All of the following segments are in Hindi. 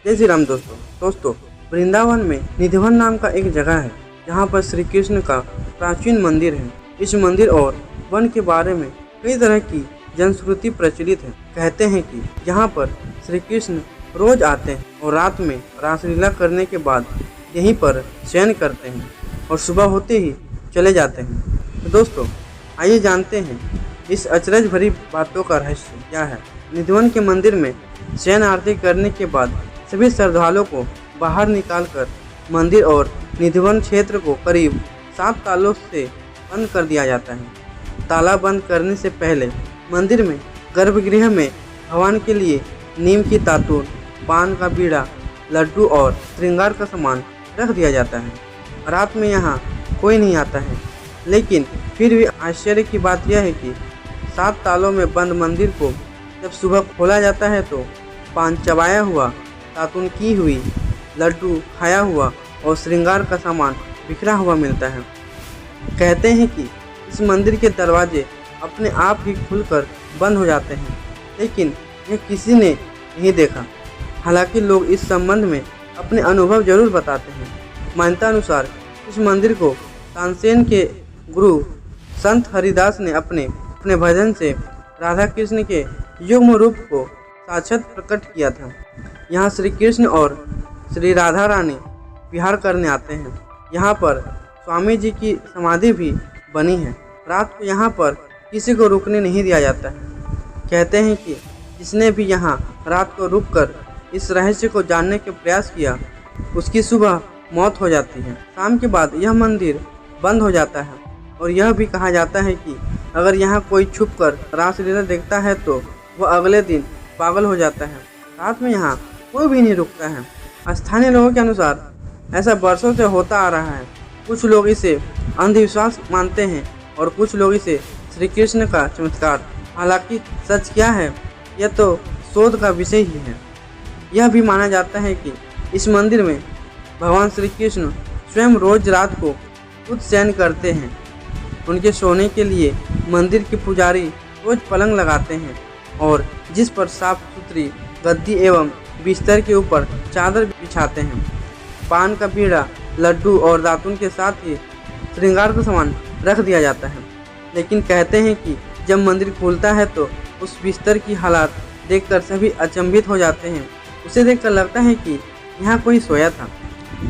जय श्री राम दोस्तों वृंदावन में निधिवन नाम का एक जगह है जहाँ पर श्री कृष्ण का प्राचीन मंदिर है। इस मंदिर और वन के बारे में कई तरह की जनश्रुति प्रचलित है। कहते हैं कि यहाँ पर श्री कृष्ण रोज आते हैं और रात में रासलीला करने के बाद यहीं पर शयन करते हैं और सुबह होते ही चले जाते हैं। तो दोस्तों आइए जानते हैं इस अचरज भरी बातों का रहस्य क्या है। निधिवन के मंदिर में शयन आरती करने के बाद सभी श्रद्धालुओं को बाहर निकालकर मंदिर और निधिवन क्षेत्र को करीब 7 तालों से बंद कर दिया जाता है। ताला बंद करने से पहले मंदिर में गर्भगृह में भगवान के लिए नीम की तातून, पान का बीड़ा, लड्डू और श्रृंगार का सामान रख दिया जाता है। रात में यहाँ कोई नहीं आता है, लेकिन फिर भी आश्चर्य की बात यह है कि 7 तालों में बंद मंदिर को जब सुबह खोला जाता है तो पान चबाया हुआ, तातून की हुई, लड्डू खाया हुआ और श्रृंगार का सामान बिखरा हुआ मिलता है। कहते हैं कि इस मंदिर के दरवाजे अपने आप ही खुलकर बंद हो जाते हैं, लेकिन यह किसी ने नहीं देखा। हालांकि लोग इस संबंध में अपने अनुभव जरूर बताते हैं। मान्यता अनुसार इस मंदिर को तानसेन के गुरु संत हरिदास ने अपने भजन से राधा कृष्ण के युग्म रूप को साक्षात प्रकट किया था। यहाँ श्री कृष्ण और श्री राधा रानी विहार करने आते हैं। यहाँ पर स्वामी जी की समाधि भी बनी है। रात को यहाँ पर किसी को रुकने नहीं दिया जाता है। कहते हैं कि जिसने भी यहाँ रात को रुककर इस रहस्य को जानने के प्रयास किया उसकी सुबह मौत हो जाती है। शाम के बाद यह मंदिर बंद हो जाता है और यह भी कहा जाता है कि अगर यहाँ कोई छुपकर रासलीला देखता है तो वह अगले दिन पागल हो जाता है। रात में यहाँ कोई भी नहीं रुकता है। स्थानीय लोगों के अनुसार ऐसा वर्षों से होता आ रहा है। कुछ लोग इसे अंधविश्वास मानते हैं और कुछ लोग इसे श्री कृष्ण का चमत्कार। हालांकि सच क्या है यह तो शोध का विषय ही है। यह भी माना जाता है कि इस मंदिर में भगवान श्री कृष्ण स्वयं रोज रात को खुद शयन करते हैं। उनके सोने के लिए मंदिर के पुजारी रोज पलंग लगाते हैं और जिस पर साफ सुथरी गद्दी एवं बिस्तर के ऊपर चादर बिछाते हैं। पान का बीड़ा, लड्डू और दातून के साथ ही श्रृंगार का सामान रख दिया जाता है। लेकिन कहते हैं कि जब मंदिर खुलता है तो उस बिस्तर की हालात देखकर सभी अचंभित हो जाते हैं। उसे देखकर लगता है कि यहाँ कोई सोया था।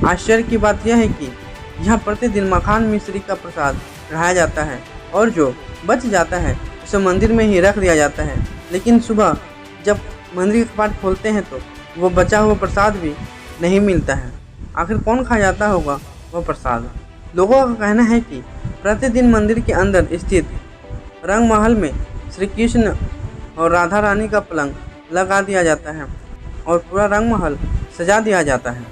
आश्चर्य की बात यह है कि यहाँ प्रतिदिन मखान मिश्री का प्रसाद चढ़ाया जाता है और जो बच जाता है उसे मंदिर में ही रख दिया जाता है। लेकिन सुबह जब मंदिर के कपाट खोलते हैं तो वो बचा हुआ प्रसाद भी नहीं मिलता है। आखिर कौन खा जाता होगा वह प्रसाद। लोगों का कहना है कि प्रतिदिन मंदिर के अंदर स्थित रंग महल में श्री कृष्ण और राधा रानी का पलंग लगा दिया जाता है और पूरा रंग महल सजा दिया जाता है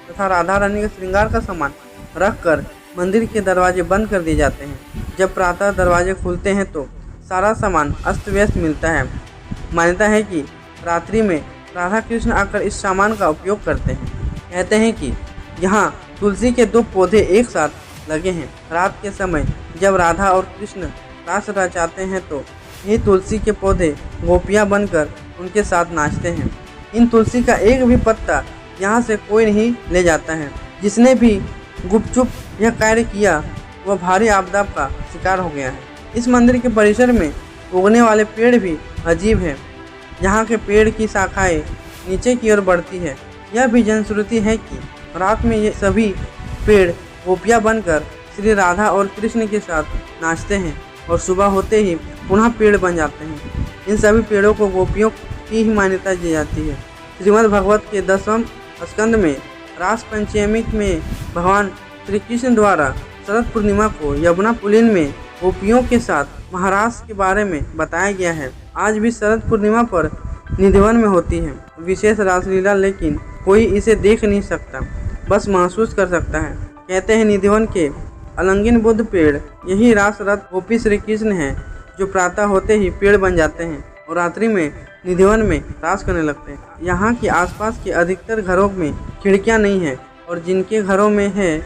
तथा राधा रानी के श्रृंगार का सामान रखकर मंदिर के दरवाजे बंद कर दिए जाते हैं। जब प्रातः दरवाजे खुलते हैं तो सारा सामान अस्त व्यस्त मिलता है। मान्यता है कि रात्रि में राधा कृष्ण आकर इस सामान का उपयोग करते हैं। कहते हैं कि यहाँ तुलसी के 2 पौधे एक साथ लगे हैं। रात के समय जब राधा और कृष्ण रास रचाते हैं तो यही तुलसी के पौधे गोपियाँ बनकर उनके साथ नाचते हैं। इन तुलसी का एक भी पत्ता यहाँ से कोई नहीं ले जाता है। जिसने भी गुपचुप यह कार्य किया वह भारी आपदा का शिकार हो गया है। इस मंदिर के परिसर में उगने वाले पेड़ भी अजीब है। यहाँ के पेड़ की शाखाएं नीचे की ओर बढ़ती है। यह भी जनश्रुति है कि रात में ये सभी पेड़ गोपियाँ बनकर श्री राधा और कृष्ण के साथ नाचते हैं और सुबह होते ही पुनः पेड़ बन जाते हैं। इन सभी पेड़ों को गोपियों की ही मान्यता दी जाती है। श्रीमद् भागवत के 10वें स्कंद में रास पंचमी में भगवान श्री कृष्ण द्वारा शरद पूर्णिमा को यमुना पुलिन में गोपियों के साथ महारास के बारे में बताया गया है। आज भी शरद पूर्णिमा पर निधिवन में होती है विशेष रासलीला, लेकिन कोई इसे देख नहीं सकता, बस महसूस कर सकता है। कहते हैं निधिवन के अलंगिन बुद्ध पेड़ यही रास रथ गोपी श्री कृष्ण हैं जो प्रातः होते ही पेड़ बन जाते हैं और रात्रि में निधिवन में रास करने लगते हैं। यहाँ के आसपास के अधिकतर घरों में खिड़कियाँ नहीं हैं और जिनके घरों में है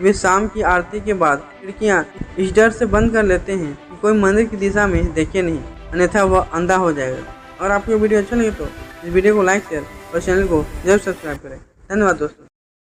वे शाम की आरती के बाद खिड़कियाँ इस डर से बंद कर लेते हैं कि कोई मंदिर की दिशा में देखे नहीं, अन्यथा वह अंधा हो जाएगा। और आपको वीडियो अच्छा लगे तो इस वीडियो को लाइक शेयर और चैनल को जरूर सब्सक्राइब करें। धन्यवाद दोस्तों।